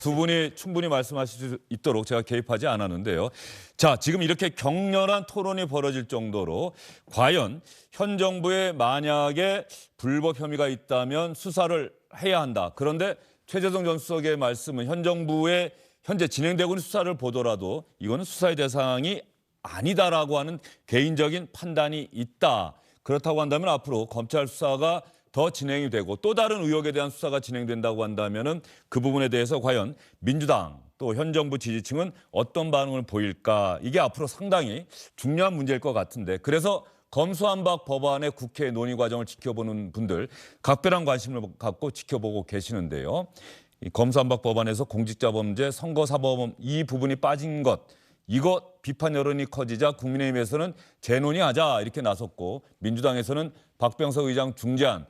두 분이 충분히 말씀하실 수 있도록 제가 개입하지 않았는데요. 자, 지금 이렇게 격렬한 토론이 벌어질 정도로 과연 현 정부에 만약에 불법 혐의가 있다면 수사를 해야 한다. 그런데 최재성 전 수석의 말씀은 현 정부의 현재 진행되고 있는 수사를 보더라도 이거는 수사의 대상이 아니다라고 하는 개인적인 판단이 있다. 그렇다고 한다면 앞으로 검찰 수사가 더 진행이 되고 또 다른 의혹에 대한 수사가 진행된다고 한다면은 그 부분에 대해서 과연 민주당 또 현 정부 지지층은 어떤 반응을 보일까? 이게 앞으로 상당히 중요한 문제일 것 같은데 그래서 검수완박 법안의 국회 논의 과정을 지켜보는 분들 각별한 관심을 갖고 지켜보고 계시는데요. 이 검수완박 법안에서 공직자범죄, 선거사범 이 부분이 빠진 것 이것 비판 여론이 커지자 국민의힘에서는 재논의하자 이렇게 나섰고 민주당에서는 박병석 의장 중재안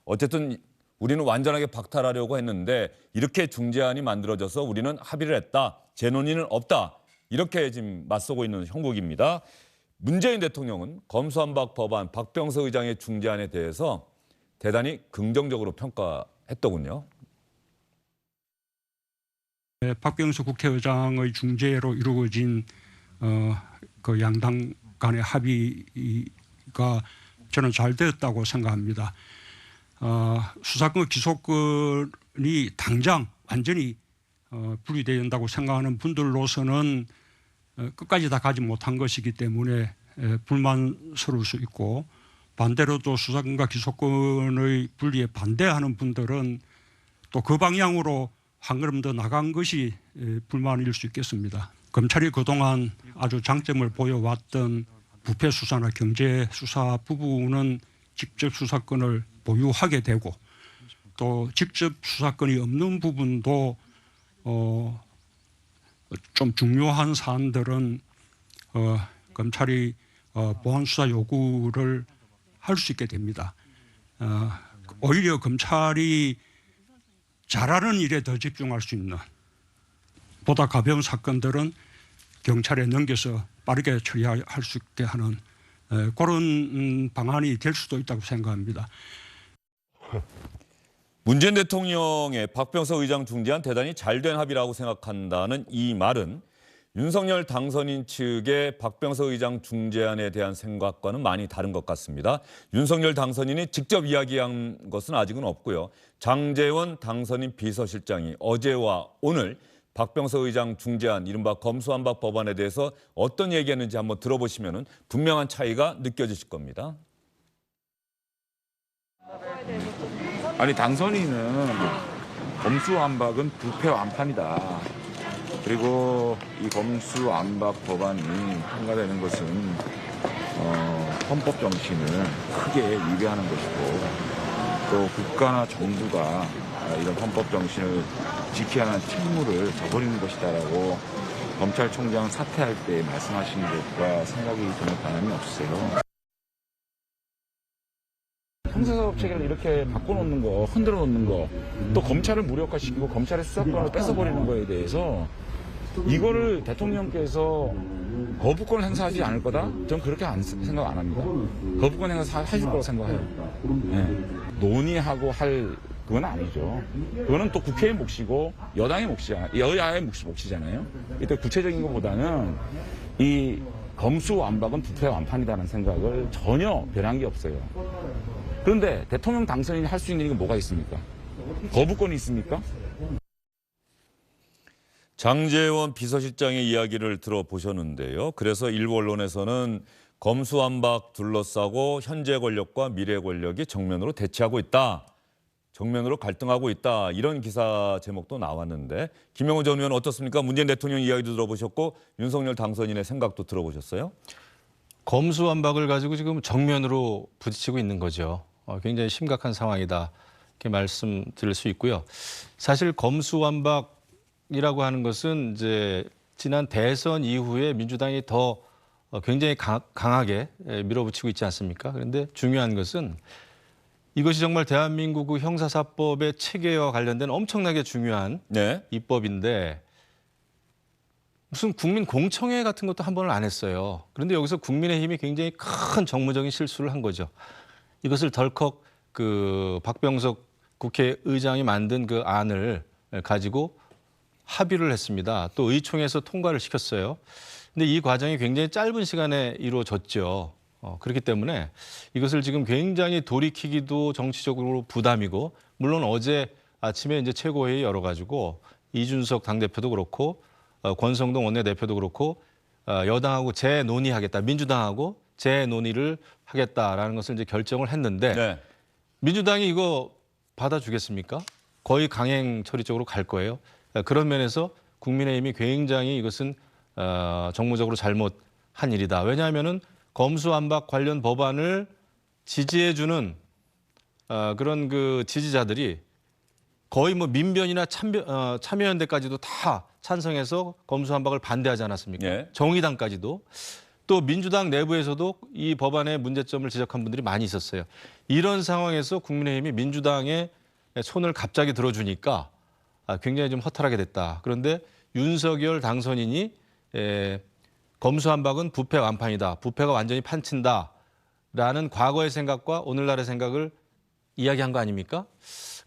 어쨌든 우리는 완전하게 박탈하려고 했는데 이렇게 중재안이 만들어져서 우리는 합의를 했다. 재논의는 없다. 이렇게 지금 맞서고 있는 형국입니다. 문재인 대통령은 검수완박 법안 박병석 의장의 중재안에 대해서 대단히 긍정적으로 평가했더군요. 박병석 국회의장의 중재로 이루어진 그 양당 간의 합의가 저는 잘 되었다고 생각합니다. 수사권 기소권이 당장 완전히 분리되어야 한다고 생각하는 분들로서는 끝까지 다 가지 못한 것이기 때문에 불만스러울 수 있고 반대로 또 수사권과 기소권의 분리에 반대하는 분들은 또 그 방향으로 한 걸음 더 나간 것이 불만일 수 있겠습니다. 검찰이 그동안 아주 장점을 보여왔던 부패 수사나 경제 수사 부분은 직접 수사권을 보유하게 되고 또 직접 수사권이 없는 부분도 좀 중요한 사안들은 검찰이 보안 수사 요구를 할 수 있게 됩니다. 오히려 검찰이 잘하는 일에 더 집중할 수 있는 보다 가벼운 사건들은 경찰에 넘겨서 빠르게 처리할 수 있게 하는 그런 방안이 될 수도 있다고 생각합니다. 문재인 대통령의 박병석 의장 중재안 대단히 잘된 합의라고 생각한다는 이 말은 윤석열 당선인 측의 박병석 의장 중재안에 대한 생각과는 많이 다른 것 같습니다. 윤석열 당선인이 직접 이야기한 것은 아직은 없고요. 장제원 당선인 비서실장이 어제와 오늘 박병석 의장 중재안 이른바 검수완박 법안에 대해서 어떤 얘기했는지 한번 들어보시면 분명한 차이가 느껴지실 겁니다. 아니 당선인은 검수완박은 부패 완판이다. 그리고 이 검수완박 법안이 통과되는 것은 헌법 정신을 크게 위배하는 것이고 또 국가나 정부가 이런 헌법 정신을 지켜야 하는 책무를 저버리는 것이다라고 검찰총장 사퇴할 때 말씀하신 것과 생각이 전혀 변함이 없으세요. 형사사법 체계를 이렇게 바꿔놓는 거, 흔들어 놓는 거, 또 검찰을 무력화시키고 검찰의 수사권을 뺏어버리는 거에 대해서 이거를 대통령께서 거부권 행사하지 않을 거다? 전 그렇게 생각 안 합니다. 거부권 행사하실 거라고 생각해요. 네. 논의하고 할 그건 아니죠. 그거는 또 국회의 몫이고 여당의 몫이야. 여야의 몫이잖아요. 이때 구체적인 것보다는 이 검수완박은 부패 완판이라는 생각을 전혀 변한 게 없어요. 그런데 대통령 당선인이 할 수 있는 게 뭐가 있습니까? 거부권이 있습니까? 장제원 비서실장의 이야기를 들어보셨는데요. 그래서 일부 언론에서는 검수완박 둘러싸고 현재 권력과 미래 권력이 정면으로 대치하고 있다. 정면으로 갈등하고 있다. 이런 기사 제목도 나왔는데 김영우 전 의원 어떻습니까? 문재인 대통령 이야기도 들어보셨고 윤석열 당선인의 생각도 들어보셨어요? 검수완박을 가지고 지금 정면으로 부딪히고 있는 거죠. 굉장히 심각한 상황이다. 이렇게 말씀드릴 수 있고요. 사실 검수완박이라고 하는 것은 이제 지난 대선 이후에 민주당이 더 굉장히 강하게 밀어붙이고 있지 않습니까? 그런데 중요한 것은 이것이 정말 대한민국 형사사법의 체계와 관련된 엄청나게 중요한 입법인데 무슨 국민 공청회 같은 것도 한 번을 안 했어요. 그런데 여기서 국민의힘이 굉장히 큰 정무적인 실수를 한 거죠. 이것을 덜컥 그 박병석 국회의장이 만든 그 안을 가지고 합의를 했습니다. 또 의총에서 통과를 시켰어요. 근데 이 과정이 굉장히 짧은 시간에 이루어졌죠. 그렇기 때문에 이것을 지금 굉장히 돌이키기도 정치적으로 부담이고, 물론 어제 아침에 이제 최고회의 열어가지고 이준석 당대표도 그렇고 권성동 원내대표도 그렇고 여당하고 재논의하겠다, 민주당하고 재논의를 하겠다라는 것을 이제 결정을 했는데 네. 민주당이 이거 받아주겠습니까? 거의 강행 처리 쪽으로 갈 거예요. 그런 면에서 국민의힘이 굉장히 이것은 정무적으로 잘못한 일이다. 왜냐하면은 검수완박 관련 법안을 지지해주는 그런 그 지지자들이 거의 뭐 민변이나 참여연대까지도 다 찬성해서 검수완박을 반대하지 않았습니까? 예. 정의당까지도. 또 민주당 내부에서도 이 법안의 문제점을 지적한 분들이 많이 있었어요. 이런 상황에서 국민의힘이 민주당의 손을 갑자기 들어주니까 굉장히 좀 허탈하게 됐다. 그런데 윤석열 당선인이 검수완박은 부패 완판이다. 부패가 완전히 판친다라는 과거의 생각과 오늘날의 생각을 이야기한 거 아닙니까?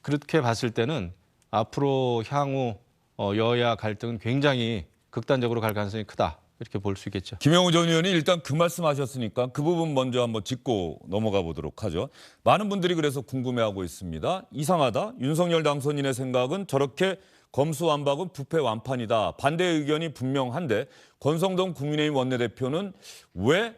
그렇게 봤을 때는 앞으로 향후 여야 갈등은 굉장히 극단적으로 갈 가능성이 크다. 이렇게 볼 수 있겠죠. 김영우 전 의원이 일단 그 말씀하셨으니까 그 부분 먼저 한번 짚고 넘어가 보도록 하죠. 많은 분들이 그래서 궁금해하고 있습니다. 이상하다. 윤석열 당선인의 생각은 저렇게 검수완박은 부패 완판이다. 반대 의견이 분명한데 권성동 국민의힘 원내대표는 왜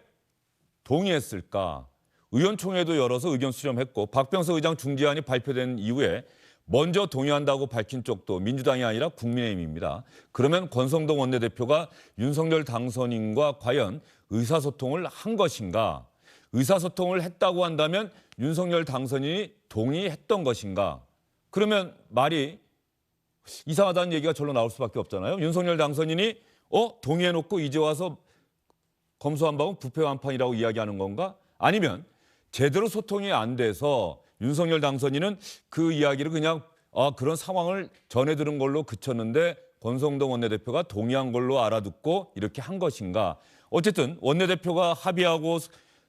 동의했을까? 의원총회도 열어서 의견 수렴했고 박병석 의장 중재안이 발표된 이후에 먼저 동의한다고 밝힌 쪽도 민주당이 아니라 국민의힘입니다. 그러면 권성동 원내대표가 윤석열 당선인과 과연 의사소통을 한 것인가? 의사소통을 했다고 한다면 윤석열 당선인이 동의했던 것인가? 그러면 말이 이상하다는 얘기가 절로 나올 수밖에 없잖아요. 윤석열 당선인이 동의해놓고 이제 와서 검수완박은 부패완판이라고 이야기하는 건가? 아니면 제대로 소통이 안 돼서 윤석열 당선인은 그 이야기를 그냥 그런 상황을 전해 들은 걸로 그쳤는데 권성동 원내대표가 동의한 걸로 알아듣고 이렇게 한 것인가. 어쨌든 원내대표가 합의하고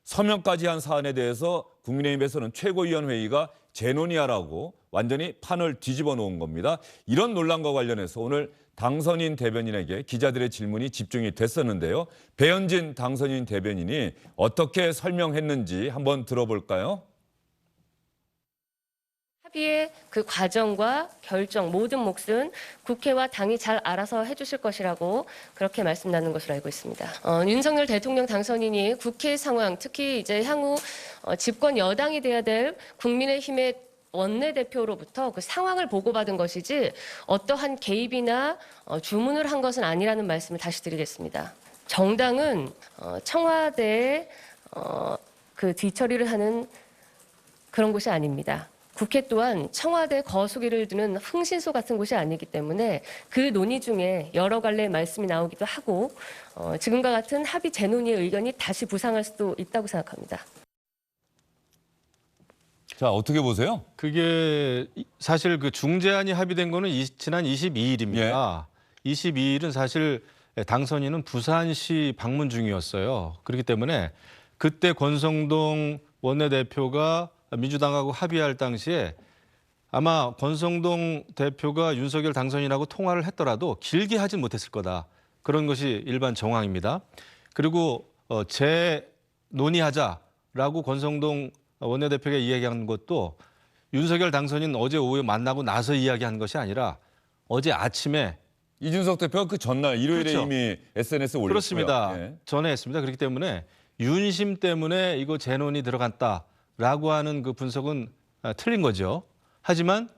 서명까지 한 사안에 대해서 국민의힘에서는 최고위원회의가 재논의하라고 완전히 판을 뒤집어 놓은 겁니다. 이런 논란과 관련해서 오늘 당선인 대변인에게 기자들의 질문이 집중이 됐었는데요. 배현진 당선인 대변인이 어떻게 설명했는지 한번 들어볼까요? 합의의 그 과정과 결정 모든 몫은 국회와 당이 잘 알아서 해주실 것이라고 그렇게 말씀 나눈 것으로 알고 있습니다. 윤석열 대통령 당선인이 국회 상황, 특히 이제 향후 집권 여당이 돼야 될 국민의힘의 원내대표로부터 그 상황을 보고받은 것이지 어떠한 개입이나 주문을 한 것은 아니라는 말씀을 다시 드리겠습니다. 정당은 청와대에 그 뒤처리를 하는 그런 곳이 아닙니다. 국회 또한 청와대 거수기를 두는 흥신소 같은 곳이 아니기 때문에 그 논의 중에 여러 갈래의 말씀이 나오기도 하고 지금과 같은 합의 재논의의 의견이 다시 부상할 수도 있다고 생각합니다. 자, 어떻게 보세요? 그게 사실 그 중재안이 합의된 거는 지난 22일입니다. 22일은 사실 당선인은 부산시 방문 중이었어요. 그렇기 때문에 그때 권성동 원내대표가 민주당하고 합의할 당시에 아마 권성동 대표가 윤석열 당선인하고 통화를 했더라도 길게 하진 못했을 거다. 그런 것이 일반 정황입니다. 그리고 재논의하자라고 권성동 원내대표가 이야기한 것도 윤석열 당선인 어제 오후에 만나고 나서 이야기한 것이 아니라 어제 아침에 이준석 대표가 그 전날 일요일에 그렇죠. 이미 SNS에 올렸고요. 그렇습니다. 예. 전에 했습니다. 그렇기 때문에 윤심 때문에 이거 재논이 들어갔다라고 하는 그 분석은 틀린 거죠. 하지만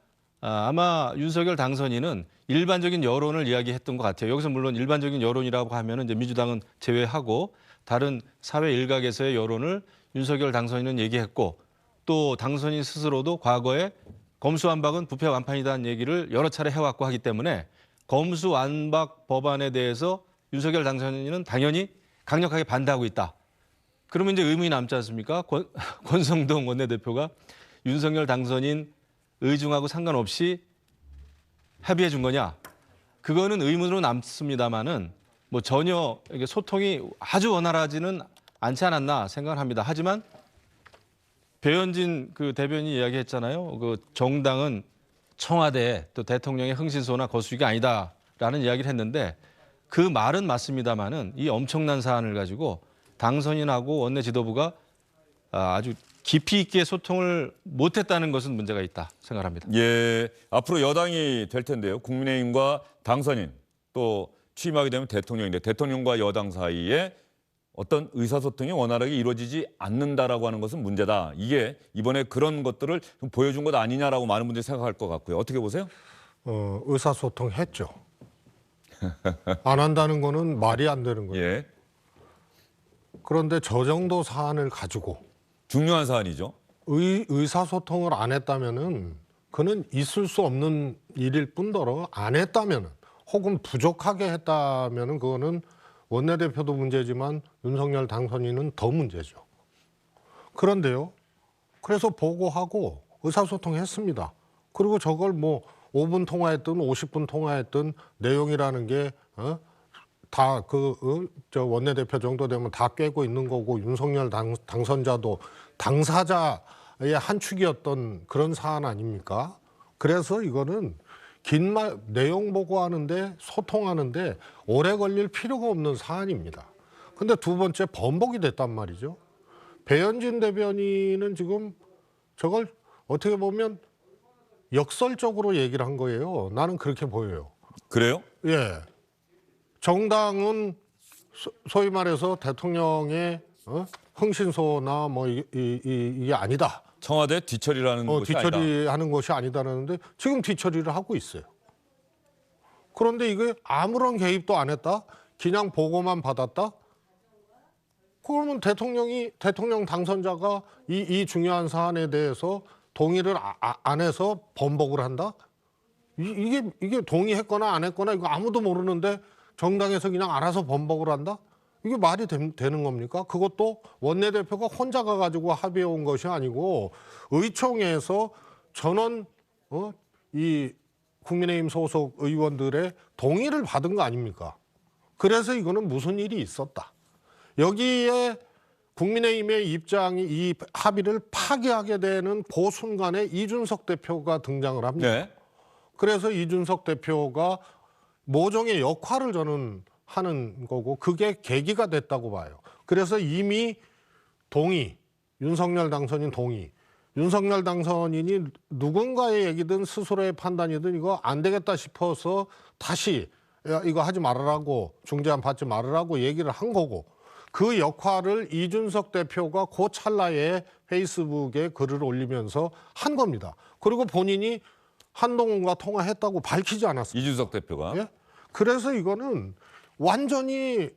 아마 윤석열 당선인은 일반적인 여론을 이야기했던 것 같아요. 여기서 물론 일반적인 여론이라고 하면은 이제 민주당은 제외하고 다른 사회 일각에서의 여론을 윤석열 당선인은 얘기했고 또 당선인 스스로도 과거에 검수완박은 부패 완판이라는 얘기를 여러 차례 해왔고 하기 때문에 검수완박 법안에 대해서 윤석열 당선인은 당연히 강력하게 반대하고 있다. 그러면 이제 의문이 남지 않습니까? 권성동 원내대표가 윤석열 당선인 의중하고 상관없이 합의해 준 거냐? 그거는 의문으로 남습니다만은 뭐 전혀 이게 소통이 아주 원활하지는 않지 않았나 생각을 합니다. 하지만 배현진 그 대변인이 이야기했잖아요. 그 정당은 청와대 또 대통령의 흥신소나 거수기가 아니다. 라는 이야기를 했는데 그 말은 맞습니다만은 이 엄청난 사안을 가지고 당선인하고 원내 지도부가 아주 깊이 있게 소통을 못했다는 것은 문제가 있다 생각합니다. 예, 앞으로 여당이 될 텐데요. 국민의힘과 당선인 또 취임하게 되면 대통령인데 대통령과 여당 사이에 어떤 의사소통이 원활하게 이루어지지 않는다라고 하는 것은 문제다. 이게 이번에 그런 것들을 좀 보여준 것 아니냐라고 많은 분들이 생각할 것 같고요. 어떻게 보세요? 의사소통 했죠. 안 한다는 거는 말이 안 되는 거예요. 예, 그런데 저 정도 사안을 가지고 중요한 사안이죠. 의사소통을 안 했다면은 그는 있을 수 없는 일일 뿐더러 안 했다면은 혹은 부족하게 했다면은 그거는 원내대표도 문제지만 윤석열 당선인은 더 문제죠. 그런데요. 그래서 보고하고 의사소통했습니다. 그리고 저걸 뭐 5분 통화했든 50분 통화했든 내용이라는 게 다 저 원내대표 정도 되면 다 꿰고 있는 거고 윤석열 당선자도 당사자의 한 축이었던 그런 사안 아닙니까? 그래서 이거는 긴 말 내용 보고하는데 소통하는데 오래 걸릴 필요가 없는 사안입니다. 근데 두 번째 번복이 됐단 말이죠. 배현진 대변인은 지금 저걸 어떻게 보면 역설적으로 얘기를 한 거예요. 나는 그렇게 보여요. 그래요? 예. 정당은 소위 말해서 대통령의 흥신소나 뭐 이게 아니다. 청와대 뒤처리라는 것이 아니다. 뒤처리하는 것이 아니다라는데 지금 뒤처리를 하고 있어요. 그런데 이게 아무런 개입도 안 했다? 그냥 보고만 받았다? 그러면 대통령 당선자가 이 중요한 사안에 대해서 동의를 안 해서 번복을 한다? 이게 동의했거나 안 했거나 이거 아무도 모르는데 정당에서 그냥 알아서 번복을 한다? 이게 말이 되는 겁니까? 그것도 원내대표가 혼자 가가지고 합의해 온 것이 아니고 의총에서 전원 이 국민의힘 소속 의원들의 동의를 받은 거 아닙니까? 그래서 이거는 무슨 일이 있었다. 여기에 국민의힘의 입장이 이 합의를 파기하게 되는 그 순간에 이준석 대표가 등장을 합니다. 네. 그래서 이준석 대표가 모종의 역할을 저는 하는 거고 그게 계기가 됐다고 봐요. 그래서 이미 윤석열 당선인 윤석열 당선인이 누군가의 얘기든 스스로의 판단이든 이거 안 되겠다 싶어서 다시 이거 하지 말으라고 중재안 받지 말으라고 얘기를 한 거고 그 역할을 이준석 대표가 그 찰나에 페이스북에 글을 올리면서 한 겁니다. 그리고 본인이 한동훈과 통화했다고 밝히지 않았습니다. 이준석 대표가. 예? 그래서 이거는 완전히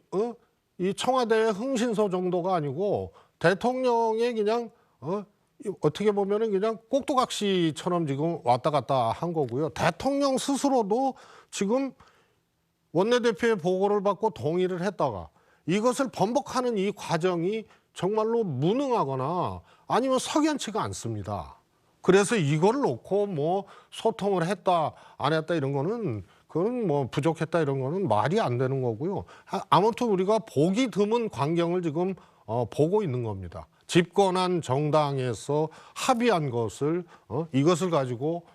이 청와대의 흥신소 정도가 아니고 대통령의 그냥 어떻게 보면은 그냥 꼭두각시처럼 지금 왔다 갔다 한 거고요. 대통령 스스로도 지금 원내대표의 보고를 받고 동의를 했다가 이것을 번복하는 이 과정이 정말로 무능하거나 아니면 석연치가 않습니다. 그래서 이걸 놓고 뭐 소통을 했다 안 했다 이런 거는 그건 뭐 부족했다 이런 거는 말이 안 되는 거고요. 아무튼 우리가 보기 드문 광경을 지금 보고 있는 겁니다. 집권한 정당에서 합의한 것을 이것을 가지고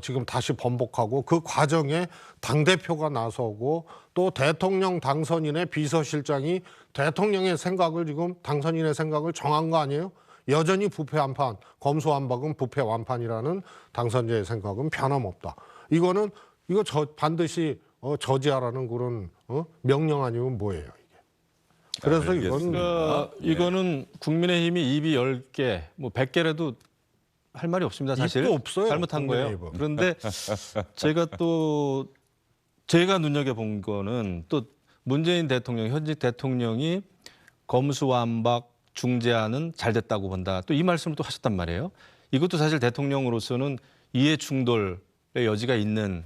지금 다시 번복하고 그 과정에 당대표가 나서고 또 대통령 당선인의 비서실장이 대통령의 생각을 지금 당선인의 생각을 정한 거 아니에요? 여전히 부패 완판, 검수완박은 부패 완판이라는 당선자의 생각은 변함없다. 이거 반드시 저지하라는 그런 명령 아니면 뭐예요 이게? 그래서 이건 이거는 국민의힘이 입이 10개, 뭐 100개라도 할 말이 없습니다. 사실 입도 없어요, 잘못한 거예요. 국민의힘은. 그런데 제가 눈여겨본 거는 또 문재인 대통령, 현직 대통령이 검수완박 중재안은 잘 됐다고 본다. 또 이 말씀을 또 하셨단 말이에요. 이것도 사실 대통령으로서는 이해 충돌의 여지가 있는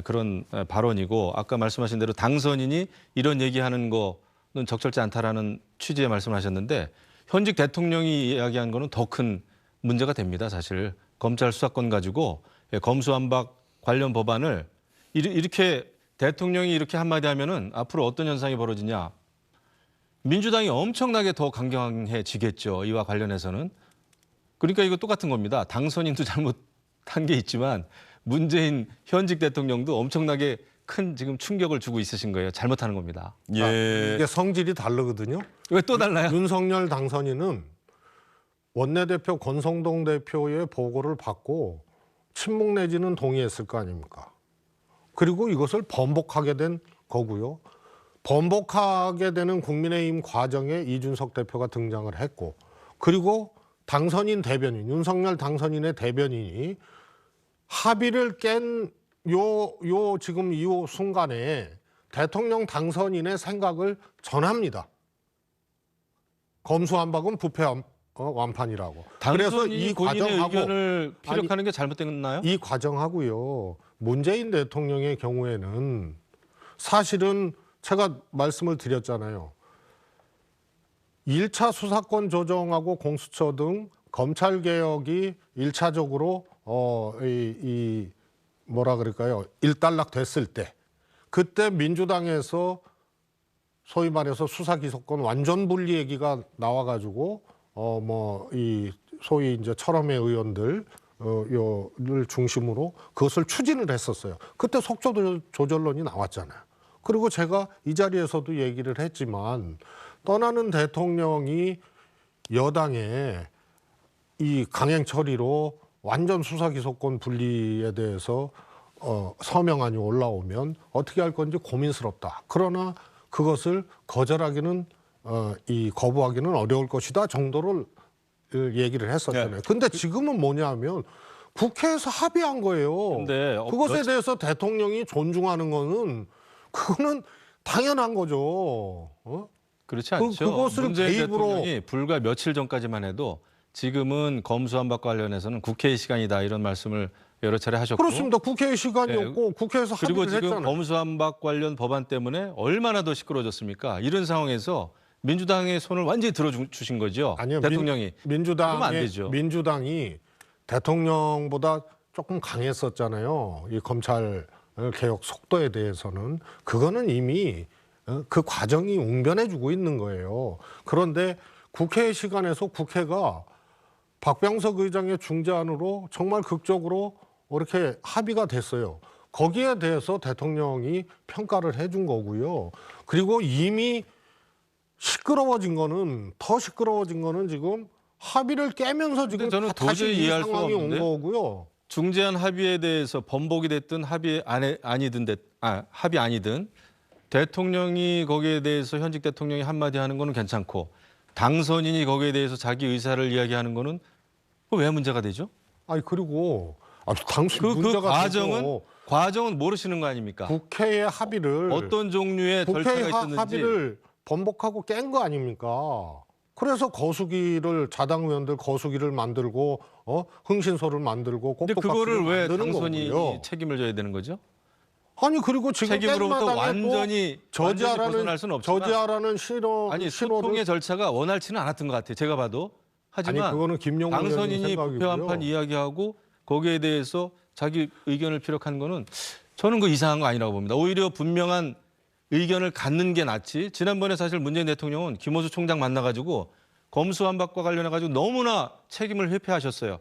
그런 발언이고 아까 말씀하신 대로 당선인이 이런 얘기하는 거는 적절치 않다라는 취지의 말씀을 하셨는데 현직 대통령이 이야기한 거는 더 큰 문제가 됩니다. 사실 검찰 수사권 가지고 검수완박 관련 법안을 이렇게 대통령이 이렇게 한마디 하면은 앞으로 어떤 현상이 벌어지냐. 민주당이 엄청나게 더 강경해지겠죠. 이와 관련해서는. 그러니까 이거 똑같은 겁니다. 당선인도 잘못한 게 있지만 문재인 현직 대통령도 엄청나게 큰 지금 충격을 주고 있으신 거예요. 잘못하는 겁니다. 예. 이게 성질이 다르거든요. 왜 또 달라요? 윤석열 당선인은 원내대표 권성동 대표의 보고를 받고 친목 내지는 동의했을 거 아닙니까? 그리고 이것을 번복하게 된 거고요. 번복하게 되는 국민의힘 과정에 이준석 대표가 등장을 했고, 그리고 당선인 대변인, 윤석열 당선인의 대변인이 합의를 깬 요 지금 이 순간에 대통령 당선인의 생각을 전합니다. 검수완박은 부패 완판이라고. 그래서 당선인이 이 본인의 과정하고 의견을 피력하는 게 잘못됐나요? 이 과정하고요. 문재인 대통령의 경우에는 사실은 제가 말씀을 드렸잖아요. 1차 수사권 조정하고 공수처 등 검찰 개혁이 1차적으로 뭐라 그럴까요? 일단락 됐을 때, 그때 민주당에서 소위 말해서 수사 기소권 완전 분리 얘기가 나와가지고 이 소위 이제 철험의 의원들 를 중심으로 그것을 추진을 했었어요. 그때 속도 조절론이 나왔잖아요. 그리고 제가 이 자리에서도 얘기를 했지만, 떠나는 대통령이 여당에 이 강행 처리로 완전 수사 기소권 분리에 대해서 서명안이 올라오면 어떻게 할 건지 고민스럽다. 그러나 그것을 거절하기는 거부하기는 어려울 것이다 정도를 얘기를 했었잖아요. 근데 지금은 뭐냐면 국회에서 합의한 거예요. 근데 그것에 대해서 대통령이 존중하는 거는 그거는 당연한 거죠. 그렇지 않죠. 그것을 문재인 개입으로- 대통령이 불과 며칠 전까지만 해도 지금은 검수완박 관련해서는 국회의 시간이다 이런 말씀을 여러 차례 하셨고, 그렇습니다. 국회의 시간이었고 국회에서 그리고 합의를 지금 했잖아요. 검수완박 관련 법안 때문에 얼마나 더 시끄러워졌습니까? 이런 상황에서 민주당의 손을 완전히 들어주신 거죠. 아니요, 대통령이. 그러면 안 되죠. 민주당이 대통령보다 조금 강했었잖아요. 이 검찰 개혁 속도에 대해서는. 그거는 이미 그 과정이 웅변해주고 있는 거예요. 그런데 국회의 시간에서 국회가 박병석 의장의 중재안으로 정말 극적으로 이렇게 합의가 됐어요. 거기에 대해서 대통령이 평가를 해준 거고요. 그리고 이미 더 시끄러워진 거는 지금 합의를 깨면서 지금 저는 다시 도저히 이 이해할 수가 상황이 온 없는데? 거고요. 중재안 합의에 대해서 번복이 됐든 합의 아니든 대통령이 거기에 대해서 현직 대통령이 한마디 하는 거는 괜찮고, 당선인이 거기에 대해서 자기 의사를 이야기하는 거는 왜 문제가 되죠? 아니 그리고 당시 그 문제가 되고 과정은 모르시는 거 아닙니까? 국회의 합의를 어떤 종류의 절차가 국회의 있었는지. 합의를 번복하고 깬 거 아닙니까? 그래서 자당 의원들 거수기를 만들고 흥신소를 만들고 근데 꼭두각시를 그거를 왜 만드는 당선인이 거고요. 책임을 져야 되는 거죠? 아니 그리고 지금 책임으로부터 깽마당에 완전히 벗어날 수는 없지만, 저지하라는 아니 신호를 소통의 절차가 원활치는 않았던 것 같아요. 제가 봐도. 아니 하지만 그거는 김용문 의원님 당선인이 생각이고요. 부패 완판 이야기하고 거기에 대해서 자기 의견을 피력한 거는 저는 그 이상한 거 아니라고 봅니다. 오히려 분명한 의견을 갖는 게 낫지. 지난번에 사실 문재인 대통령은 김호수 총장 만나가지고 검수완박과 관련해가지고 너무나 책임을 회피하셨어요.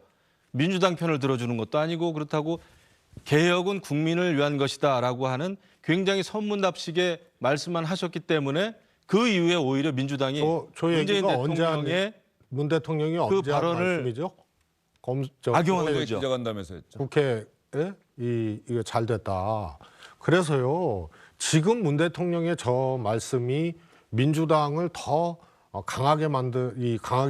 민주당 편을 들어주는 것도 아니고, 그렇다고 개혁은 국민을 위한 것이다라고 하는 굉장히 선문답식의 말씀만 하셨기 때문에 그 이후에 오히려 민주당이 저 문재인 얘기가 언제 대통령의 문 대통령이 언제 한 발언을 말씀이죠? 악용하는 왜 거죠. 기자간담회에서 했죠. 국회에 이거 잘 됐다. 그래서요, 지금 문 대통령의 저 말씀이 민주당을 더 강하게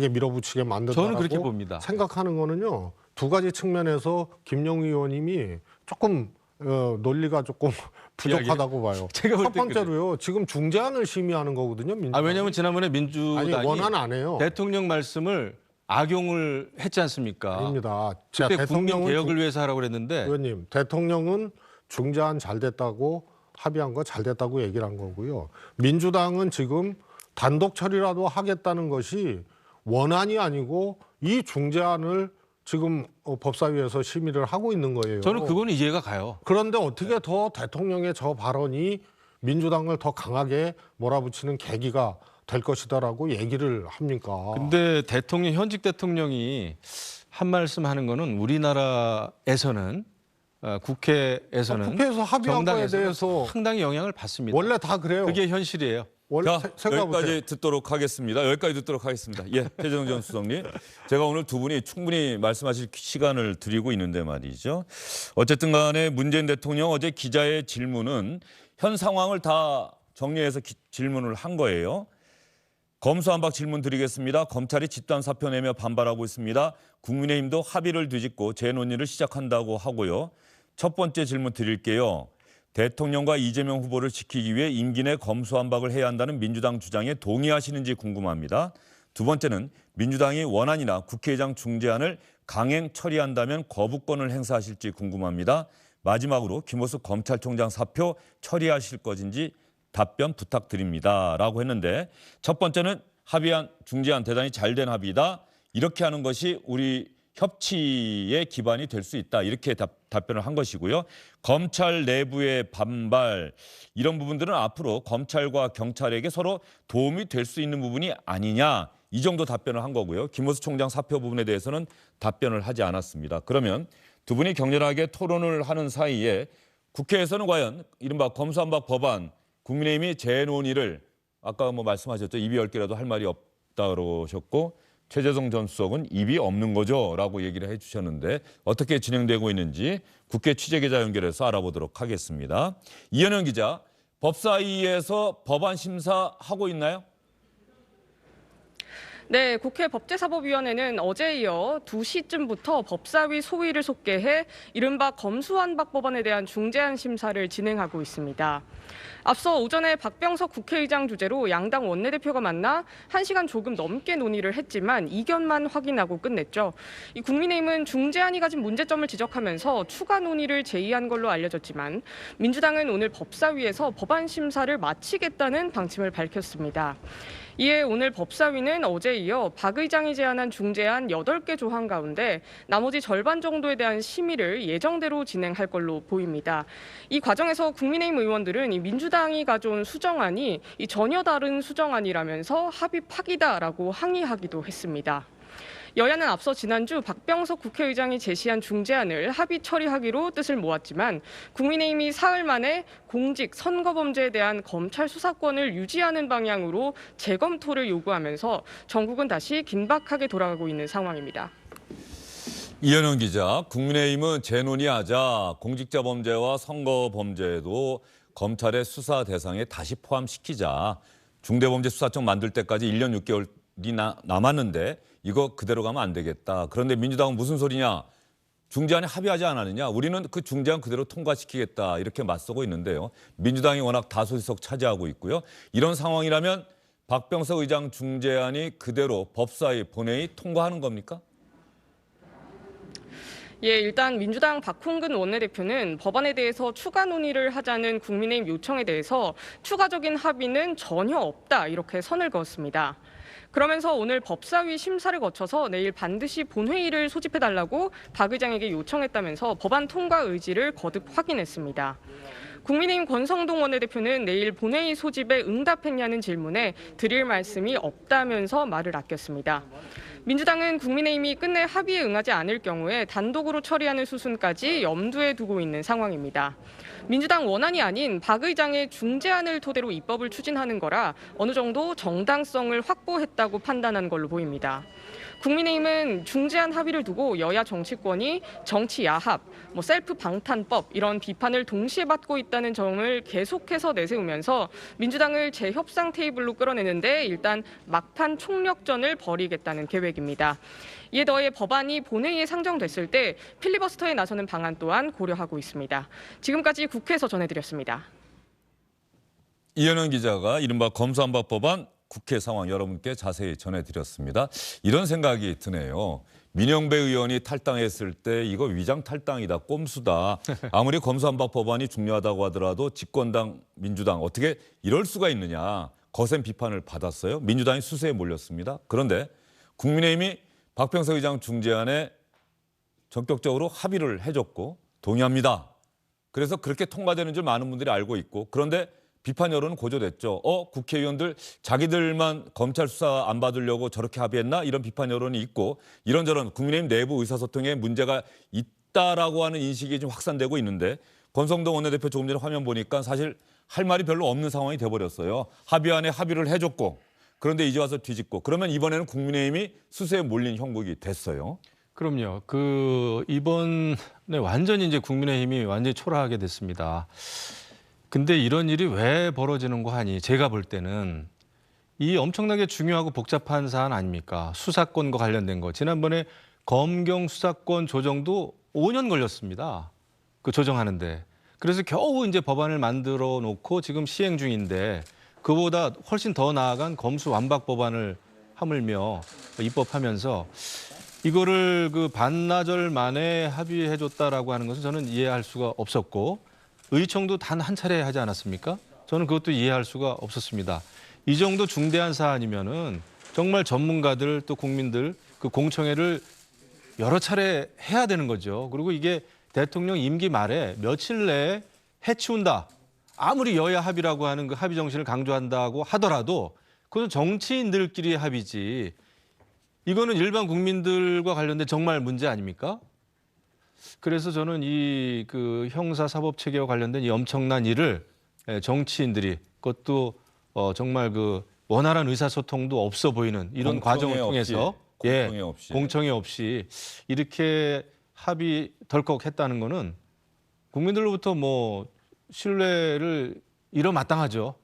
밀어붙이게 만든다고 저는 그렇게 봅니다. 생각하는 거는요, 두 가지 측면에서 김영희 의원님이 조금 논리가 조금 부족하다고 봐요. 제가 볼 첫 때 번째로요, 지금 중재안을 심의하는 거거든요. 민주당. 왜냐하면 지난번에 아니 민주당이 원안 안 해요. 대통령 말씀을 악용을 했지 않습니까? 아닙니다. 그때 국민 대통령은 개혁을 위해서 하라고 그랬는데 의원님, 대통령은 중재안 잘 됐다고 합의한 거 잘 됐다고 얘기를 한 거고요. 민주당은 지금 단독 처리라도 하겠다는 것이 원안이 아니고 이 중재안을 지금 법사위에서 심의를 하고 있는 거예요. 저는 그거는 이해가 가요. 그런데 어떻게 더 대통령의 저 발언이 민주당을 더 강하게 몰아붙이는 계기가 될 것이다라고 얘기를 합니까? 근데 현직 대통령이 한 말씀 하는 거는 우리나라에서는 국회에서는 국회에서 합의한 거에 정당에서는 대해서 상당히 영향을 받습니다. 원래 다 그래요. 그게 현실이에요. 원래 자, 생각해보세요. 여기까지 듣도록 하겠습니다. 예, 최재성 전 수석님. 제가 오늘 두 분이 충분히 말씀하실 시간을 드리고 있는데 말이죠. 어쨌든 간에 문재인 대통령 어제 기자의 질문은 현 상황을 다 정리해서 질문을 한 거예요. 검수완박 질문 드리겠습니다. 검찰이 집단 사표 내며 반발하고 있습니다. 국민의힘도 합의를 뒤집고 재논의를 시작한다고 하고요. 첫 번째 질문 드릴게요. 대통령과 이재명 후보를 지키기 위해 임기 내 검수완박을 해야 한다는 민주당 주장에 동의하시는지 궁금합니다. 두 번째는 민주당이 원안이나 국회의장 중재안을 강행 처리한다면 거부권을 행사하실지 궁금합니다. 마지막으로 김호수 검찰총장 사표 처리하실 것인지 답변 부탁드립니다. 라고 했는데 첫 번째는 합의안, 중재안 대단히 잘된 합의다. 이렇게 하는 것이 우리 협치의 기반이 될 수 있다. 이렇게 답변을 한 것이고요. 검찰 내부의 반발 이런 부분들은 앞으로 검찰과 경찰에게 서로 도움이 될 수 있는 부분이 아니냐. 이 정도 답변을 한 거고요. 김호수 총장 사표 부분에 대해서는 답변을 하지 않았습니다. 그러면 두 분이 격렬하게 토론을 하는 사이에 국회에서는 과연 이른바 검수완박 법안 국민의힘이 재논의를 아까 말씀하셨죠. 입이 10개라도 할 말이 없다 그러셨고 최재성 전 수석은 입이 없는 거죠 라고 얘기를 해주셨는데 어떻게 진행되고 있는지 국회 취재기자 연결해서 알아보도록 하겠습니다. 이현영 기자, 법사위에서 법안 심사하고 있나요? 네, 국회 법제사법위원회는 어제 이어 2시쯤부터 법사위 소위를 속개해 이른바 검수완박 법안에 대한 중재안 심사를 진행하고 있습니다. 앞서 오전에 박병석 국회의장 주재로 양당 원내대표가 만나 1시간 조금 넘게 논의를 했지만 이견만 확인하고 끝냈죠. 이 국민의힘은 중재안이 가진 문제점을 지적하면서 추가 논의를 제의한 걸로 알려졌지만 민주당은 오늘 법사위에서 법안 심사를 마치겠다는 방침을 밝혔습니다. 이에 오늘 법사위는 어제 이어 박 의장이 제안한 중재안 8개 조항 가운데 나머지 절반 정도에 대한 심의를 예정대로 진행할 걸로 보입니다. 이 과정에서 국민의힘 의원들은 이 민주당이 가져온 수정안이 전혀 다른 수정안이라면서 합의 파기다라고 항의하기도 했습니다. 여야는 앞서 지난주 박병석 국회의장이 제시한 중재안을 합의 처리하기로 뜻을 모았지만 국민의힘이 사흘 만에 공직, 선거범죄에 대한 검찰 수사권을 유지하는 방향으로 재검토를 요구하면서 전국은 다시 긴박하게 돌아가고 있는 상황입니다. 이현영 기자, 국민의힘은 재논의하자 공직자 범죄와 선거 범죄도 검찰의 수사 대상에 다시 포함시키자. 중대범죄수사청 만들 때까지 1년 6개월이 남았는데 이거 그대로 가면 안 되겠다. 그런데 민주당은 무슨 소리냐. 중재안에 합의하지 않았느냐. 우리는 그 중재안 그대로 통과시키겠다. 이렇게 맞서고 있는데요. 민주당이 워낙 다수의석 차지하고 있고요. 이런 상황이라면 박병석 의장 중재안이 그대로 법사위 본회의 통과하는 겁니까? 예, 일단 민주당 박홍근 원내대표는 법안에 대해서 추가 논의를 하자는 국민의힘 요청에 대해서 추가적인 합의는 전혀 없다. 이렇게 선을 그었습니다. 그러면서 오늘 법사위 심사를 거쳐서 내일 반드시 본회의를 소집해달라고 박 의장에게 요청했다면서 법안 통과 의지를 거듭 확인했습니다. 국민의힘 권성동 원내대표는 내일 본회의 소집에 응답했냐는 질문에 드릴 말씀이 없다면서 말을 아꼈습니다. 민주당은 국민의힘이 끝내 합의에 응하지 않을 경우에 단독으로 처리하는 수순까지 염두에 두고 있는 상황입니다. 민주당 원안이 아닌 박 의장의 중재안을 토대로 입법을 추진하는 거라 어느 정도 정당성을 확보했다고 판단한 걸로 보입니다. 국민의힘은 중재안 합의를 두고 여야 정치권이 정치 야합, 셀프 방탄법 이런 비판을 동시에 받고 있다는 점을 계속해서 내세우면서 민주당을 재협상 테이블로 끌어내는데 일단 막판 총력전을 벌이겠다는 계획입니다. 이에 더해 법안이 본회의에 상정됐을 때 필리버스터에 나서는 방안 또한 고려하고 있습니다. 지금까지 국회에서 전해드렸습니다. 이현영 기자가 이른바 검수완박 법안 국회 상황 여러분께 자세히 전해드렸습니다. 이런 생각이 드네요. 민영배 의원이 탈당했을 때 이거 위장 탈당이다, 꼼수다. 아무리 검수완박 법안이 중요하다고 하더라도 집권당 민주당 어떻게 이럴 수가 있느냐. 거센 비판을 받았어요. 민주당이 수세에 몰렸습니다. 그런데 국민의힘이 박병석 의장 중재안에 적극적으로 합의를 해줬고 동의합니다. 그래서 그렇게 통과되는 줄 많은 분들이 알고 있고 그런데 비판 여론은 고조됐죠. 국회의원들 자기들만 검찰 수사 안 받으려고 저렇게 합의했나? 이런 비판 여론이 있고 이런저런 국민의힘 내부 의사소통에 문제가 있다라고 하는 인식이 좀 확산되고 있는데 권성동 원내대표 조금 전에 화면 보니까 사실 할 말이 별로 없는 상황이 돼버렸어요. 합의안에 합의를 해줬고 그런데 이제 와서 뒤집고 그러면 이번에는 국민의힘이 수세에 몰린 형국이 됐어요. 그럼요. 이번에 완전히 이제 국민의힘이 완전히 초라하게 됐습니다. 근데 이런 일이 왜 벌어지는 거 하니? 제가 볼 때는 이 엄청나게 중요하고 복잡한 사안 아닙니까? 수사권과 관련된 거. 지난번에 검경 수사권 조정도 5년 걸렸습니다. 그 조정하는데. 그래서 겨우 이제 법안을 만들어 놓고 지금 시행 중인데 그보다 훨씬 더 나아간 검수완박 법안을 하물며 입법하면서 이거를 그 반나절 만에 합의해줬다라고 하는 것은 저는 이해할 수가 없었고 의총도 단 한 차례 하지 않았습니까? 저는 그것도 이해할 수가 없었습니다. 이 정도 중대한 사안이면은 정말 전문가들 또 국민들 그 공청회를 여러 차례 해야 되는 거죠. 그리고 이게 대통령 임기 말에 며칠 내에 해치운다. 아무리 여야 합의라고 하는 그 합의 정신을 강조한다고 하더라도 그건 정치인들끼리의 합의지. 이거는 일반 국민들과 관련된 정말 문제 아닙니까? 그래서 저는 이 그 형사 사법 체계와 관련된 이 엄청난 일을 정치인들이 그것도 정말 그 원활한 의사소통도 없어 보이는 이런 과정을 통해서 공청회 없이 이렇게 합의 덜컥 했다는 거는 국민들로부터 뭐 신뢰를 잃어마땅하죠.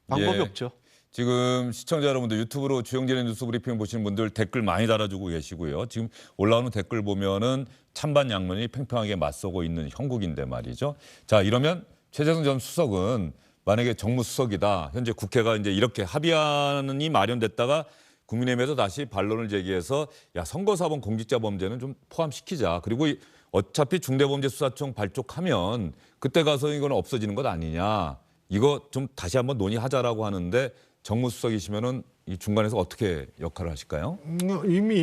방법이 없죠. 지금 시청자 여러분들 유튜브로 주영진의 뉴스 브리핑 보시는 분들 댓글 많이 달아주고 계시고요. 지금 올라오는 댓글 보면은 찬반 양면이 팽팽하게 맞서고 있는 형국인데 말이죠. 자, 이러면 최재성 전 수석은 만약에 정무수석이다. 현재 국회가 이제 이렇게 합의안이 마련됐다가 국민의힘에서 다시 반론을 제기해서 야, 선거사범 공직자범죄는 좀 포함시키자. 그리고 어차피 중대범죄수사청 발족하면 그때 가서 이거는 없어지는 것 아니냐. 이거 좀 다시 한번 논의하자라고 하는데 정무수석이시면은 이 중간에서 어떻게 역할을 하실까요? 이미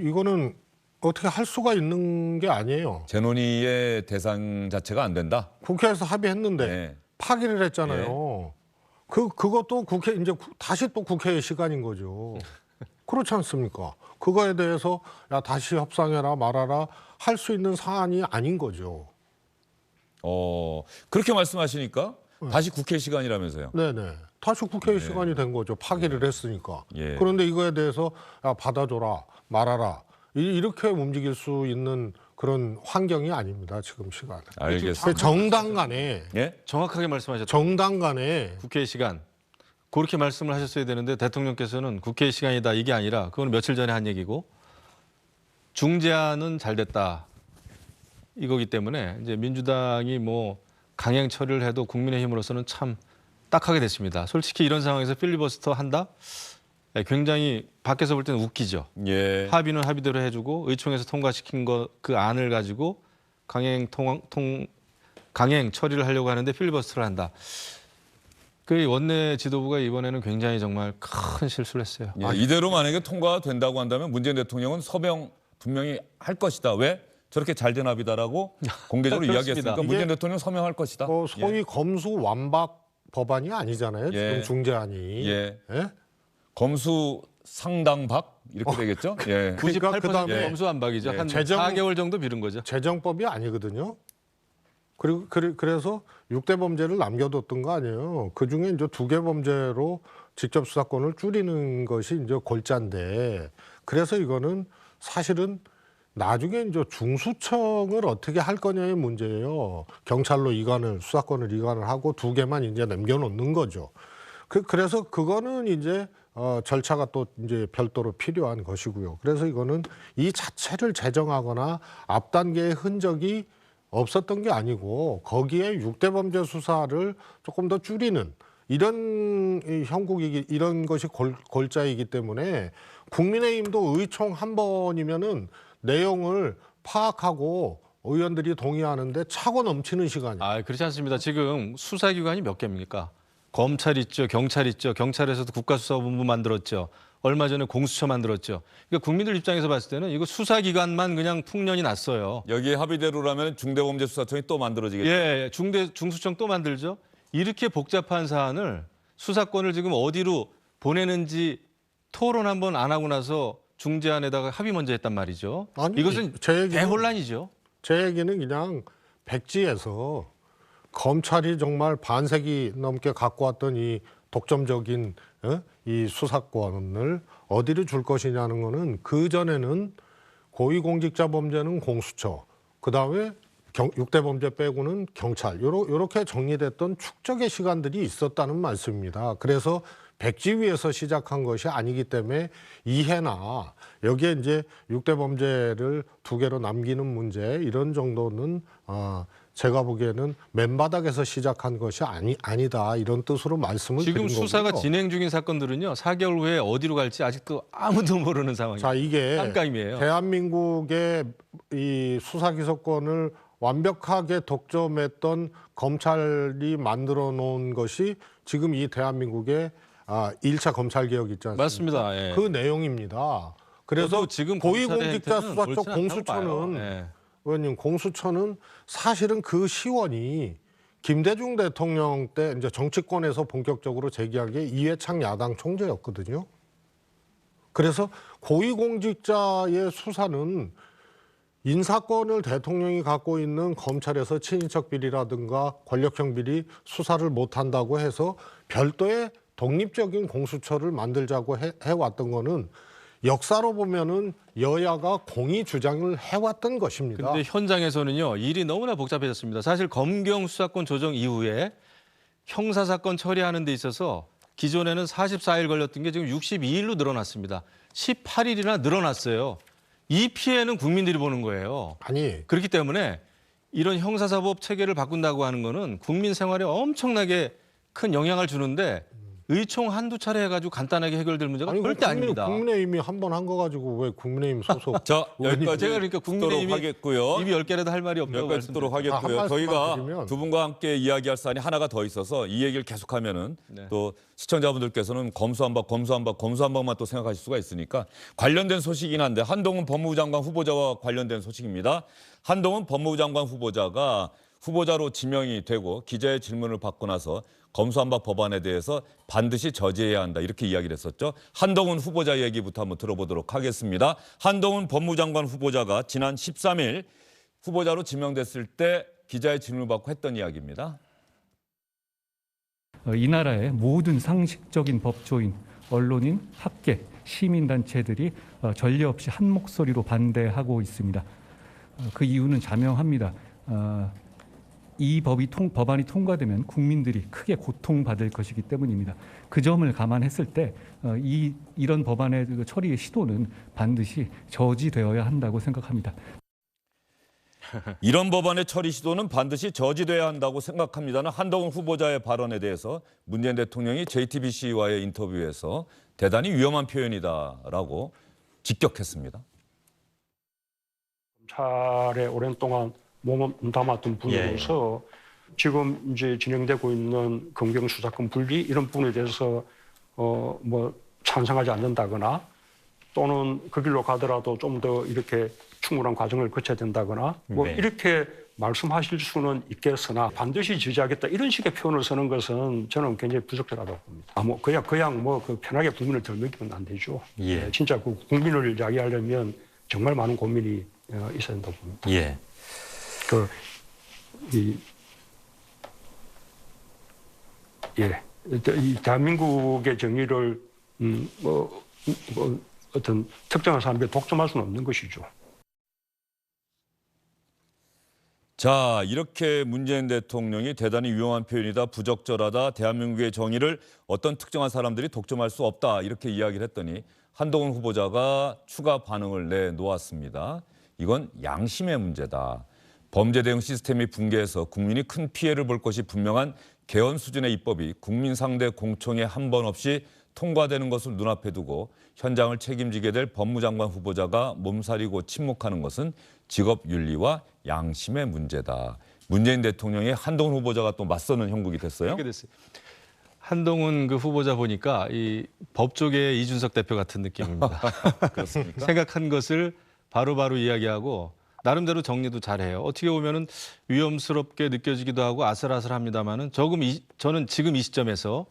이거는 어떻게 할 수가 있는 게 아니에요. 재논의의 대상 자체가 안 된다. 국회에서 합의했는데 네. 파기를 했잖아요. 그것도 국회 이제 다시 또 국회의 시간인 거죠. 그렇지 않습니까? 그거에 대해서 야 다시 협상해라 말아라 할 수 있는 사안이 아닌 거죠. 그렇게 말씀하시니까 다시 국회 시간이라면서요. 네네. 다시 국회의 시간이 된 거죠. 파기를 했으니까. 예. 그런데 이거에 대해서 야 받아줘라 말아라 이렇게 움직일 수 있는 그런 환경이 아닙니다. 지금 시간은. 알겠습니다. 정당 간에 예? 정확하게 말씀하셨죠. 정당 간에 국회 시간. 그렇게 말씀을 하셨어야 되는데 대통령께서는 국회 시간이다 이게 아니라 그건 며칠 전에 한 얘기고 중재안은 잘 됐다 이거기 때문에 이제 민주당이 뭐 강행 처리를 해도 국민의힘으로서는 참 딱하게 됐습니다. 솔직히 이런 상황에서 필리버스터 한다? 굉장히 밖에서 볼 때는 웃기죠. 예. 합의는 합의대로 해주고 의총에서 통과시킨 그 안을 가지고 강행 처리를 하려고 하는데 필리버스터를 한다. 그 원내 지도부가 이번에는 굉장히 정말 큰 실수를 했어요. 예, 이대로 만약에 통과가 된다고 한다면 문재인 대통령은 서명 분명히 할 것이다. 왜? 저렇게 잘된 합의다라고 공개적으로 이야기했으니까 문재인 대통령 서명할 것이다. 소위 검수 완박 법안이 아니잖아요. 지금 중재안이. 예. 예? 검수 상당박 이렇게 되겠죠? 예. 98% 그다음에 검수완박이죠. 한 4개월 정도 미룬 거죠. 재정법이 아니거든요. 그리고 그래서 6대 범죄를 남겨뒀던 거 아니에요. 그중에 이제 2개 범죄로 직접 수사권을 줄이는 것이 이제 골자인데 그래서 이거는 사실은 나중에 이제 중수청을 어떻게 할 거냐의 문제예요. 경찰로 수사권을 이관을 하고 2개만 이제 남겨놓는 거죠. 그래서 그거는 이제 절차가 또 이제 별도로 필요한 것이고요. 그래서 이거는 이 자체를 제정하거나 앞 단계의 흔적이 없었던 게 아니고 거기에 6대 범죄 수사를 조금 더 줄이는 이런 이런 것이 골자이기 때문에 국민의힘도 의총 한 번이면은 내용을 파악하고 의원들이 동의하는데 차고 넘치는 시간이에요. 그렇지 않습니다. 지금 수사기관이 몇 개입니까? 검찰 있죠, 경찰 있죠. 경찰에서도 국가수사본부 만들었죠. 얼마 전에 공수처 만들었죠. 그러니까 국민들 입장에서 봤을 때는 이거 수사기관만 그냥 풍년이 났어요. 여기 합의대로라면 중대범죄수사청이 또 만들어지겠죠. 예, 중수청 또 만들죠. 이렇게 복잡한 사안을 수사권을 지금 어디로 보내는지 토론 한번 안 하고 나서 중재안에다가 합의 먼저 했단 말이죠. 아니, 이것은 제 얘기는 대혼란이죠. 제 얘기는 그냥 백지에서 검찰이 정말 반세기 넘게 갖고 왔던 이 독점적인 이 수사권을 어디로 줄 것이냐는 거는 그전에는 고위공직자 범죄는 공수처, 그다음에 6대 범죄 빼고는 경찰, 요렇게 정리됐던 축적의 시간들이 있었다는 말씀입니다. 그래서 백지 위에서 시작한 것이 아니기 때문에 이해나 여기에 이제 6대 범죄를 2개로 남기는 문제 이런 정도는 제가 보기에는 맨바닥에서 시작한 것이 아니다 이런 뜻으로 말씀을 드린 지금 거고요. 수사가 진행 중인 사건들은요. 4개월 후에 어디로 갈지 아직도 아무도 모르는 상황이에요. 자, 이게 깜깜이에요. 대한민국의 이 수사 기소권을 완벽하게 독점했던 검찰이 만들어 놓은 것이 지금 이 대한민국의 1차 검찰 개혁 있지 않습니까? 맞습니다. 예. 그 내용입니다. 그래서 저도 지금 고위공직자 검찰의 수사 쪽 행태는 옳지 않다고 공수처는 봐요. 예. 의원님, 공수처는 사실은 그 시원이 김대중 대통령 때 이제 정치권에서 본격적으로 제기한 게 이회창 야당 총재였거든요. 그래서 고위공직자의 수사는 인사권을 대통령이 갖고 있는 검찰에서 친인척 비리라든가 권력형 비리 수사를 못한다고 해서 별도의 독립적인 공수처를 만들자고 해왔던 거는 역사로 보면은 여야가 공히 주장을 해왔던 것입니다. 근데 현장에서는요. 일이 너무나 복잡해졌습니다. 사실 검경 수사권 조정 이후에 형사사건 처리하는 데 있어서 기존에는 44일 걸렸던 게 지금 62일로 늘어났습니다. 18일이나 늘어났어요. 이 피해는 국민들이 보는 거예요. 아니, 그렇기 때문에 이런 형사사법 체계를 바꾼다고 하는 거는 국민 생활에 엄청나게 큰 영향을 주는데 의총 한두 차례 해가지고 간단하게 해결될 문제가 절대 아닙니다. 국민의힘이 한 번 한 거 가지고 왜 국민의힘 소속 자, 여기까지 제가 그러니까 국민의힘이 하겠고요. 입이 10개라도 할 말이 없다고 여기까지 듣도록 말씀드립니다. 하겠고요. 한 저희가 말씀만 드리면. 두 분과 함께 이야기할 사안이 하나가 더 있어서 이 얘기를 계속하면은 네. 또 시청자분들께서는 검수한박만 또 생각하실 수가 있으니까 관련된 소식이긴 한데 한동훈 법무부 장관 후보자와 관련된 소식입니다. 한동훈 법무부 장관 후보자가 후보자로 지명이 되고 기자의 질문을 받고 나서 검수완박 법안에 대해서 반드시 저지해야 한다 이렇게 이야기를 했었죠. 한동훈 후보자 얘기부터 한번 들어보도록 하겠습니다. 한동훈 법무부 장관 후보자가 지난 13일 후보자로 지명됐을 때 기자의 질문을 받고 했던 이야기입니다. 이 나라의 모든 상식적인 법조인, 언론인, 학계, 시민단체들이 전례 없이 한 목소리로 반대하고 있습니다. 그 이유는 자명합니다. 이 법안이 통과되면 국민들이 크게 고통받을 것이기 때문입니다. 그 점을 감안했을 때 이런 법안의 처리의 시도는 반드시 저지되어야 한다고 생각합니다. 이런 법안의 처리 시도는 반드시 저지돼야 한다고 생각합니다는 한동훈 후보자의 발언에 대해서 문재인 대통령이 JTBC와의 인터뷰에서 대단히 위험한 표현이다라고 직격했습니다. 검찰에 오랜 동안 몸담았던 분으로서 지금 이제 진행되고 있는 검경 수사권 분리 이런 부분에 대해서 뭐 찬성하지 않는다거나 또는 그 길로 가더라도 좀 더 이렇게 충분한 과정을 거쳐야 된다거나 뭐 이렇게 말씀하실 수는 있겠으나 반드시 지지하겠다 이런 식의 표현을 쓰는 것은 저는 굉장히 부적절하다고 봅니다. 뭐 그냥 뭐 그 편하게 국민을 덜먹이면 안 되죠. 진짜 그 국민을 이야기하려면 정말 많은 고민이 있어야 된다고 봅니다. 이 대한민국의 정의를 어떤 특정한 사람에게 독점할 수는 없는 것이죠. 자, 이렇게 문재인 대통령이 대단히 위험한 표현이다, 부적절하다, 대한민국의 정의를 어떤 특정한 사람들이 독점할 수 없다 이렇게 이야기를 했더니 한동훈 후보자가 추가 반응을 내놓았습니다. 이건 양심의 문제다. 범죄 대응 시스템이 붕괴해서 국민이 큰 피해를 볼 것이 분명한 개헌 수준의 입법이 국민 상대 공청회 한 번 없이 통과되는 것을 눈앞에 두고 현장을 책임지게 될 법무장관 후보자가 몸살이고 침묵하는 것은 직업윤리와 양심의 문제다. 문재인 대통령의 한동훈 후보자가 또 맞서는 형국이 됐어요. 그렇게 됐어요. 한동훈 그 후보자 보니까 이 법조계의 이준석 대표 같은 느낌입니다. 그렇습니까? 생각한 것을 바로바로 이야기하고 나름대로 정리도 잘해요. 어떻게 보면은 위험스럽게 느껴지기도 하고 아슬아슬합니다만은 저는 지금 이 시점에서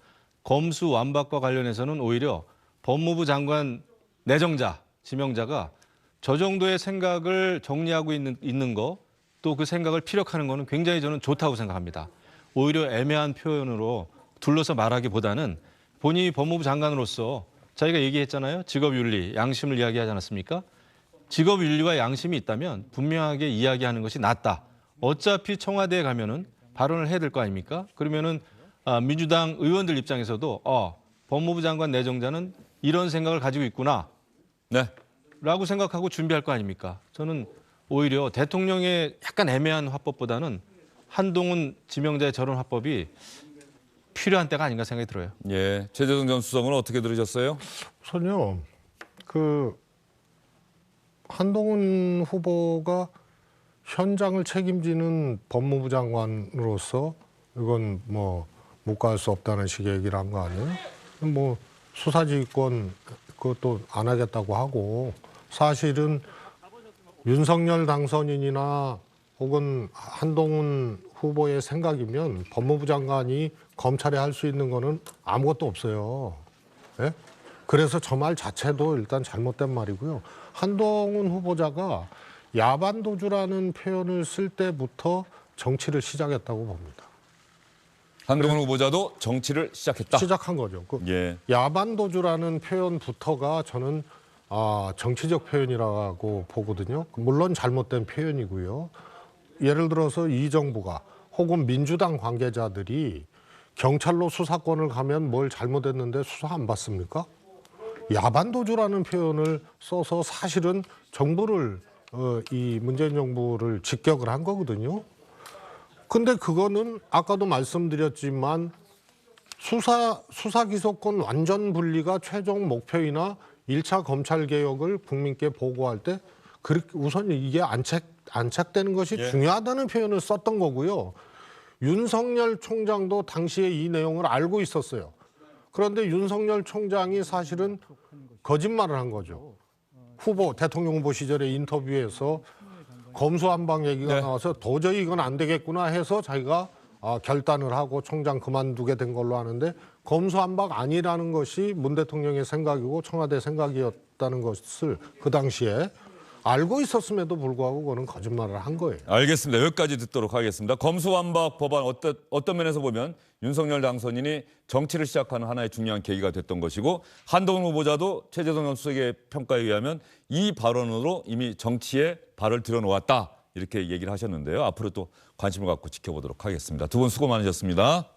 검수 완박과 관련해서는 오히려 법무부 장관 내정자, 지명자가 저 정도의 생각을 정리하고 있는 거 또 그 생각을 피력하는 거는 굉장히 저는 좋다고 생각합니다. 오히려 애매한 표현으로 둘러서 말하기보다는 본인이 법무부 장관으로서 자기가 얘기했잖아요. 직업윤리, 양심을 이야기하지 않았습니까? 직업윤리와 양심이 있다면 분명하게 이야기하는 것이 낫다. 어차피 청와대에 가면은 발언을 해야 될 거 아닙니까? 그러면은 민주당 의원들 입장에서도 법무부 장관 내정자는 이런 생각을 가지고 있구나. 네. 라고 생각하고 준비할 거 아닙니까? 저는 오히려 대통령의 약간 애매한 화법보다는 한동훈 지명자의 저런 화법이 필요한 때가 아닌가 생각이 들어요. 예. 최재성 전 수석은 어떻게 들으셨어요? 우선요, 한동훈 후보가 현장을 책임지는 법무부 장관으로서 이건 뭐 묵과할 수 없다는 식의 얘기를 한 거 아니에요? 뭐 수사지휘권 그것도 안 하겠다고 하고 사실은 윤석열 당선인이나 혹은 한동훈 후보의 생각이면 법무부 장관이 검찰에 할 수 있는 거는 아무것도 없어요. 예? 그래서 저 말 자체도 일단 잘못된 말이고요. 한동훈 후보자가 야반도주라는 표현을 쓸 때부터 정치를 시작했다고 봅니다. 한동훈 후보자도 정치를 시작했다. 시작한 거죠. 예. 야반도주라는 표현부터가 저는 정치적 표현이라고 보거든요. 물론 잘못된 표현이고요. 예를 들어서 이 정부가 혹은 민주당 관계자들이 경찰로 수사권을 가면 뭘 잘못했는데 수사 안 받습니까? 야반도주라는 표현을 써서 사실은 정부를 이 문재인 정부를 직격을 한 거거든요. 근데 그거는 아까도 말씀드렸지만 수사 기소권 완전 분리가 최종 목표이나 1차 검찰 개혁을 국민께 보고할 때 우선 이게 안착되는 것이 예. 중요하다는 표현을 썼던 거고요. 윤석열 총장도 당시에 이 내용을 알고 있었어요. 그런데 윤석열 총장이 사실은 거짓말을 한 거죠. 대통령 후보 시절에 인터뷰에서 검수완박 얘기가 네. 나와서 도저히 이건 안 되겠구나 해서 자기가 결단을 하고 총장 그만두게 된 걸로 아는데 검수완박 아니라는 것이 문 대통령의 생각이고 청와대 생각이었다는 것을 그 당시에 알고 있었음에도 불구하고 그거는 거짓말을 한 거예요. 알겠습니다. 여기까지 듣도록 하겠습니다. 검수완박 법안 어떤 면에서 보면 윤석열 당선인이 정치를 시작하는 하나의 중요한 계기가 됐던 것이고 한동훈 후보자도 최재성 전 수석의 평가에 의하면 이 발언으로 이미 정치에 발을 들여놓았다. 이렇게 얘기를 하셨는데요. 앞으로 또 관심을 갖고 지켜보도록 하겠습니다. 두 분 수고 많으셨습니다.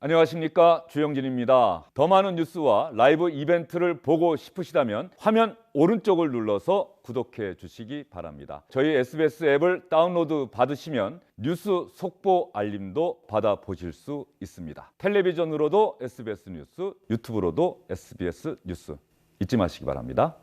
안녕하십니까, 주영진입니다. 더 많은 뉴스와 라이브 이벤트를 보고 싶으시다면 화면 오른쪽을 눌러서 구독해 주시기 바랍니다. 저희 SBS 앱을 다운로드 받으시면 뉴스 속보 알림도 받아보실 수 있습니다. 텔레비전으로도 SBS 뉴스, 유튜브로도 SBS 뉴스 잊지 마시기 바랍니다.